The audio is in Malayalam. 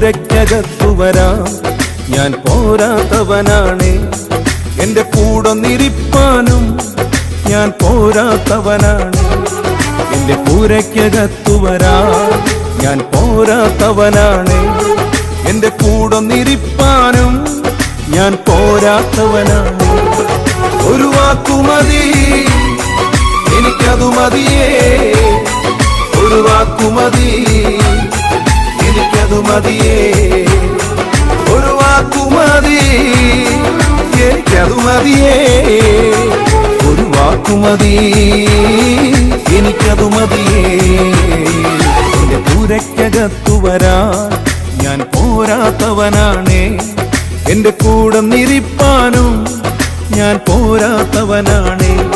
പൂരയ്ക്കകത്തു വരാം, ഞാൻ പോരാത്തവനാണ്. എന്റെ കൂടൊന്നിരിപ്പാനും ഞാൻ പോരാത്തവനാണ്. എന്റെ പൂരയ്ക്കകത്തു വരാം, ഞാൻ പോരാത്തവനാണ്. എന്റെ കൂടൊന്നിരിപ്പാനും ഞാൻ പോരാത്തവനാണ്. ഒരു വാക്കുമതി എനിക്കതു മതിയേ, ഒരു വാക്കുമതി എനിക്കതു മതിയേ, ഒരു വാക്കുമതി എനിക്കതു മതിയേ, ഒരു വാക്കുമതി എനിക്കതു മതിയേ. എന്റെ പൂരയ്ക്കകത്തു വരാൻ ഞാൻ പോരാത്തവനാണേ. എന്റെ കൂടെ നിരിപ്പാനും ഞാൻ പോരാത്തവനാണേ.